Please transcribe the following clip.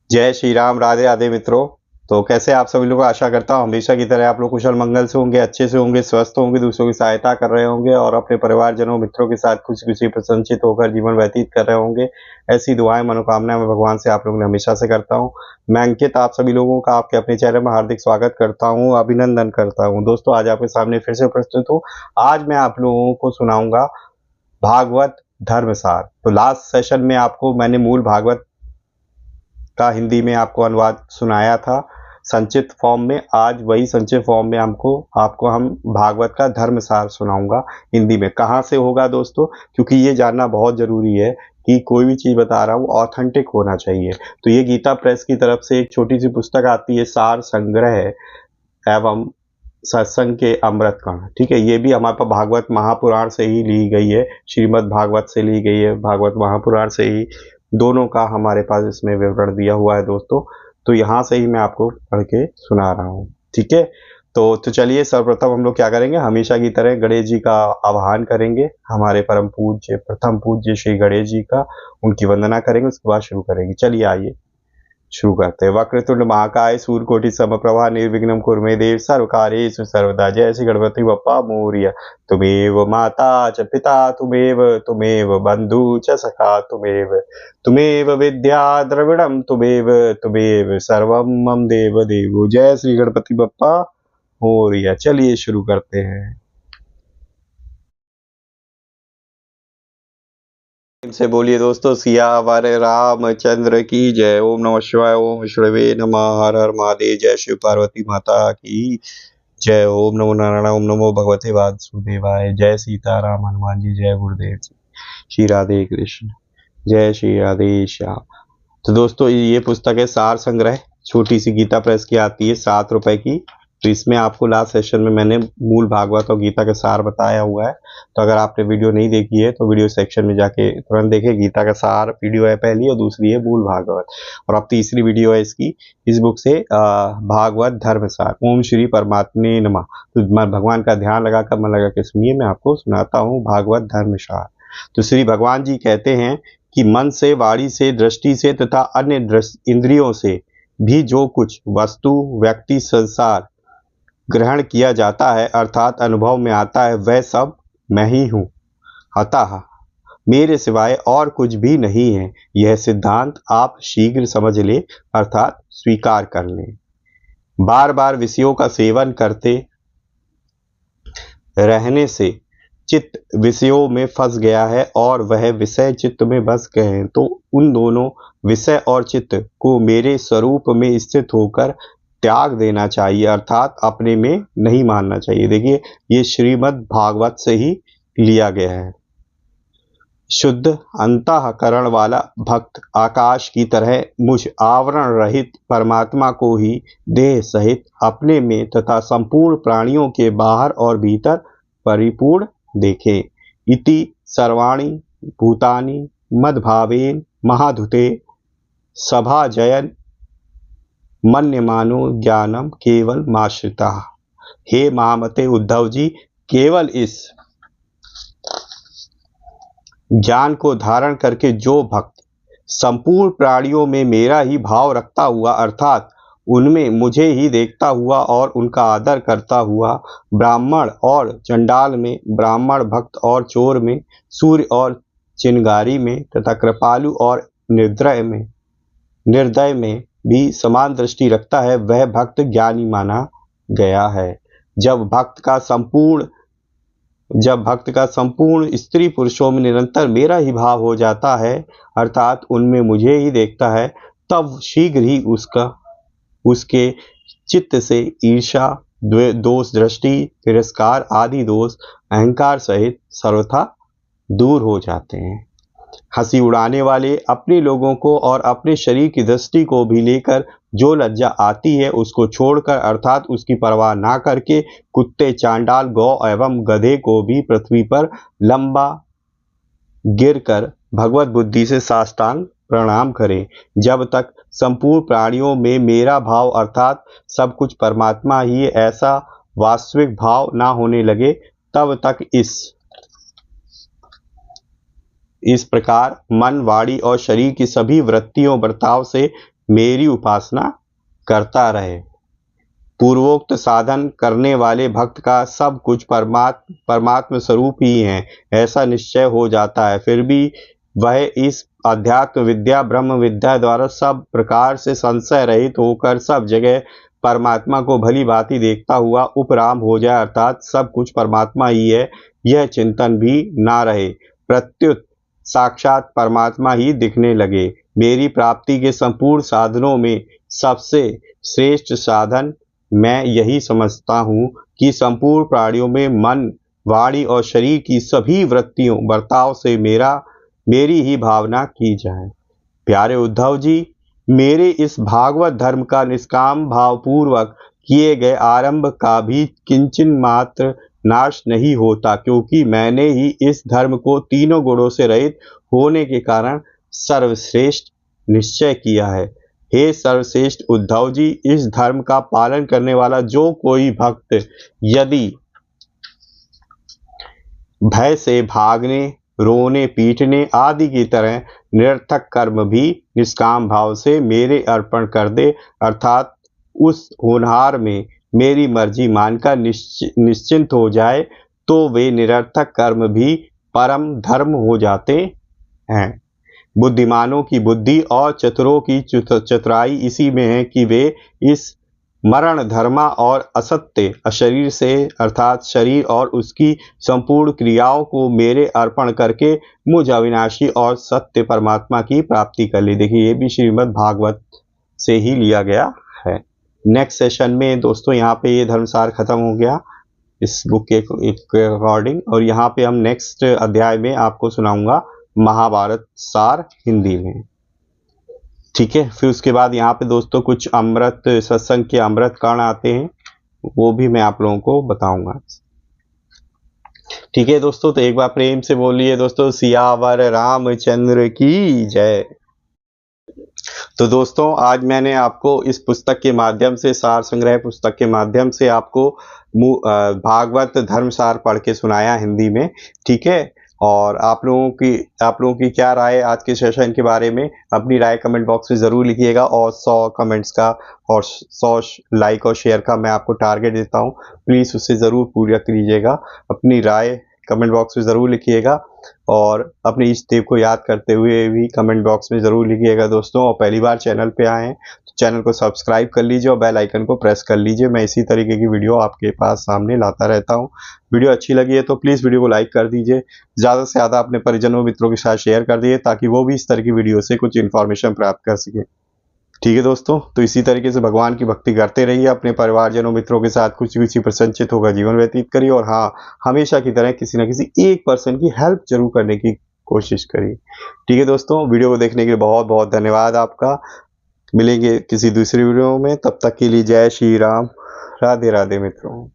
जय श्री राम। राधे राधे मित्रों। तो कैसे आप सभी लोग, आशा करता हूँ हमेशा की तरह आप लोग कुशल मंगल से होंगे, अच्छे से होंगे, स्वस्थ होंगे, दूसरों की सहायता कर रहे होंगे और अपने परिवारजनों मित्रों के साथ खुशी खुशी प्रसन्नचित होकर जीवन व्यतीत कर रहे होंगे। ऐसी दुआएं मनोकामनाएं मैं भगवान से आप लोगों ने हमेशा से करता हूँ। मैं अंकित आप सभी लोगों का आपके अपने चैनल में हार्दिक स्वागत करता हूँ, अभिनंदन करता हूँ। दोस्तों, आज आपके सामने फिर से प्रस्तुत हूँ। आज मैं आप लोगों को सुनाऊंगा भागवत धर्मसार। तो लास्ट सेशन में आपको मैंने मूल भागवत का हिंदी में आपको अनुवाद सुनाया था संचित फॉर्म में। आज वही संचित फॉर्म में आपको हम भागवत का धर्मसार सुनाऊंगा हिंदी में। कहाँ से होगा दोस्तों, क्योंकि ये जानना बहुत जरूरी है कि कोई भी चीज बता रहा हूँ ऑथेंटिक होना चाहिए। तो ये गीता प्रेस की तरफ से एक छोटी सी पुस्तक आती है, सार संग्रह एवं सत्संग के अमृत कण। ठीक है, ये भी हमारे पास भागवत महापुराण से ही ली गई है, श्रीमद् भागवत से ली गई है, भागवत महापुराण से ही दोनों का हमारे पास इसमें विवरण दिया हुआ है दोस्तों। तो यहाँ से ही मैं आपको पढ़ के सुना रहा हूँ। ठीक है, तो चलिए सर्वप्रथम हम लोग क्या करेंगे, हमेशा की तरह गणेश जी का आह्वान करेंगे, हमारे परम पूज्य प्रथम पूज्य श्री गणेश जी का, उनकी वंदना करेंगे, उसके बाद शुरू करेंगे। चलिए आइए शुरू करते हैं। वक्रतुंड महाकाय सूर्यकोटि समप्रभा निर्विघ्नं कुरु मे देव सर्वकार्येषु सर्वदा। जय श्री गणपति बप्पा मोरया। तुमेव माता च पिता तुमेव बंधु च सखा तुमेव विद्या द्रविणं तुमेव सर्वं मम देव देवो। जय श्री गणपति बप्पा मोरया। चलिए शुरू करते हैं। से बोलिए दोस्तों, सियावर रामचंद्र की जय। ओम नमः शिवाय, ओम विष्णवे नमः, हर हर महादेव। जय शिव पार्वती माता की जय। ओम नमो नारायण, ओम नमो भगवते वासुदेवाय। जय सीताराम हनुमान जी, जय गुरुदेव जी। श्री राधे कृष्ण, जय श्री राधे श्याम। तो दोस्तों, ये पुस्तक है सार संग्रह, छोटी सी गीता प्रेस की आती है, 7 रुपए की। तो इसमें आपको लास्ट सेशन में मैंने मूल भागवत और गीता का सार बताया हुआ है। तो अगर आपने वीडियो नहीं देखी है तो वीडियो सेक्शन में जाके तुरंत देखें। गीता का सार वीडियो है पहली, और दूसरी है मूल भागवत, और अब तीसरी वीडियो है इसकी, इस बुक से भागवत धर्मसार। ओम श्री परमात्मे नमः। तो भगवान का ध्यान लगाकर मन लगा के सुनिए, मैं आपको सुनाता हूँ भागवत धर्मसार। तो श्री भगवान जी कहते हैं कि मन से, वाणी से, दृष्टि से तथा अन्य इंद्रियों से भी जो कुछ वस्तु, व्यक्ति, संसार ग्रहण किया जाता है अर्थात अनुभव में आता है, वह सब मैं ही हूँ। अतः मेरे सिवाय और कुछ भी नहीं है। यह सिद्धांत आप शीघ्र समझ ले अर्थात स्वीकार कर लें। बार बार विषयों का सेवन करते रहने से चित्त विषयों में फंस गया है और वह विषय चित्त में बस गए हैं। तो उन दोनों विषय और चित्त को मेरे स्वरूप में स्थित होकर त्याग देना चाहिए अर्थात अपने में नहीं मानना चाहिए। देखिए, ये श्रीमद् भागवत से ही लिया गया है। शुद्ध अंतःकरण वाला भक्त आकाश की तरह मुझ आवरण रहित परमात्मा को ही देह सहित अपने में तथा संपूर्ण प्राणियों के बाहर और भीतर परिपूर्ण देखे। इति सर्वाणि भूतानि मद्भावेन महाधुते सभाजयन मन्यमानो ज्ञानम केवल माश्रिता। हे महामते उद्धव जी, केवल इस ज्ञान को धारण करके जो भक्त संपूर्ण प्राणियों में मेरा ही भाव रखता हुआ अर्थात उनमें मुझे ही देखता हुआ और उनका आदर करता हुआ, ब्राह्मण और चंडाल में, ब्राह्मण भक्त और चोर में, सूर्य और चिनगारी में तथा कृपालु और निर्दय में भी समान दृष्टि रखता है, वह भक्त ज्ञानी माना गया है। जब भक्त का संपूर्ण स्त्री पुरुषों में निरंतर मेरा ही भाव हो जाता है अर्थात उनमें मुझे ही देखता है, तब शीघ्र ही उसके चित्त से ईर्ष्या, दोष, दृष्टि, तिरस्कार आदि दोष अहंकार सहित सर्वथा दूर हो जाते हैं। हंसी उड़ाने वाले अपने लोगों को और अपने शरीर की दृष्टि को भी लेकर जो लज्जा आती है उसको छोड़कर अर्थात उसकी परवाह ना करके कुत्ते, चांडाल, गौ एवं गधे को भी पृथ्वी पर लंबा गिरकर भगवत बुद्धि से साष्टांग प्रणाम करें। जब तक संपूर्ण प्राणियों में मेरा भाव अर्थात सब कुछ परमात्मा ही है ऐसा वास्तविक भाव ना होने लगे, तब तक इस प्रकार मन, वाणी और शरीर की सभी वृत्तियों बर्ताव से मेरी उपासना करता रहे। पूर्वोक्त साधन करने वाले भक्त का सब कुछ परमात्म स्वरूप ही है, ऐसा निश्चय हो जाता है। फिर भी वह इस अध्यात्म विद्या ब्रह्म विद्या द्वारा सब प्रकार से संशय रहित होकर सब जगह परमात्मा को भली भांति देखता हुआ उपराम हो जाए, अर्थात सब कुछ परमात्मा ही है, यह चिंतन भी ना रहे, प्रत्युत साक्षात परमात्मा ही दिखने लगे। मेरी प्राप्ति के संपूर्ण साधनों में सबसे श्रेष्ठ साधन मैं यही समझता हूँ कि संपूर्ण प्राणियों में मन, वाणी और शरीर की सभी वृत्तियों बर्ताव से मेरी ही भावना की जाए। प्यारे उद्धव जी, मेरे इस भागवत धर्म का निष्काम भावपूर्वक किए गए आरंभ का भी किंचन मात्र नाश नहीं होता, क्योंकि मैंने ही इस धर्म को तीनों गुणों से रहित होने के कारण सर्वश्रेष्ठ निश्चय किया है। हे सर्वश्रेष्ठ उद्धव जी, इस धर्म का पालन करने वाला जो कोई भक्त यदि भय से भागने, रोने, पीटने आदि की तरह निरर्थक कर्म भी निष्काम भाव से मेरे अर्पण कर दे, अर्थात उस होनहार में मेरी मर्जी मानकर निश्चिंत हो जाए, तो वे निरर्थक कर्म भी परम धर्म हो जाते हैं। बुद्धिमानों की बुद्धि और चतुरों की चतुराई इसी में है कि वे इस मरण धर्मा और असत्य अशरीर से, अर्थात शरीर और उसकी संपूर्ण क्रियाओं को मेरे अर्पण करके मुझ अविनाशी और सत्य परमात्मा की प्राप्ति कर ले। देखिए, ये भी श्रीमद् भागवत से ही लिया गया है। नेक्स्ट सेशन में दोस्तों यहाँ पे ये धर्मसार खत्म हो गया इस बुक के अकॉर्डिंग, और यहाँ पे हम नेक्स्ट अध्याय में आपको सुनाऊंगा महाभारत सार हिंदी में। ठीक है, फिर उसके बाद यहाँ पे दोस्तों कुछ अमृत सत्संग के अमृत कण आते हैं, वो भी मैं आप लोगों को बताऊंगा। ठीक है दोस्तों, तो एक बार प्रेम से बोलिए दोस्तों, सियावर रामचंद्र की जय। तो दोस्तों, आज मैंने आपको इस पुस्तक के माध्यम से, सार संग्रह पुस्तक के माध्यम से आपको भागवत धर्मसार पढ़ के सुनाया हिंदी में। ठीक है, और आप लोगों की क्या राय आज के सेशन के बारे में, अपनी राय कमेंट बॉक्स में ज़रूर लिखिएगा, और 100 कमेंट्स का और 100 लाइक और शेयर का मैं आपको टारगेट देता हूं, प्लीज़ उससे ज़रूर पूरा कीजिएगा। अपनी राय कमेंट बॉक्स में ज़रूर लिखिएगा, और अपने इष्ट देव को याद करते हुए भी कमेंट बॉक्स में ज़रूर लिखिएगा दोस्तों। और पहली बार चैनल पे आए हैं तो चैनल को सब्सक्राइब कर लीजिए और बेल आइकन को प्रेस कर लीजिए। मैं इसी तरीके की वीडियो आपके पास सामने लाता रहता हूँ। वीडियो अच्छी लगी है तो प्लीज़ वीडियो को लाइक कर दीजिए, ज़्यादा से ज़्यादा अपने परिजनों मित्रों के साथ शेयर कर दीजिए, ताकि वो भी इस तरह की वीडियो से कुछ इन्फॉर्मेशन प्राप्त कर सके। ठीक है दोस्तों, तो इसी तरीके से भगवान की भक्ति करते रहिए, अपने परिवारजनों मित्रों के साथ खुशी प्रसन्नचित होकर जीवन व्यतीत करिए, और हाँ, हमेशा की तरह किसी न किसी एक पर्सन की हेल्प जरूर करने की कोशिश करिए। ठीक है दोस्तों, वीडियो को देखने के लिए बहुत बहुत धन्यवाद आपका। मिलेंगे किसी दूसरी वीडियो में, तब तक के लिए जय श्री राम, राधे राधे मित्रों।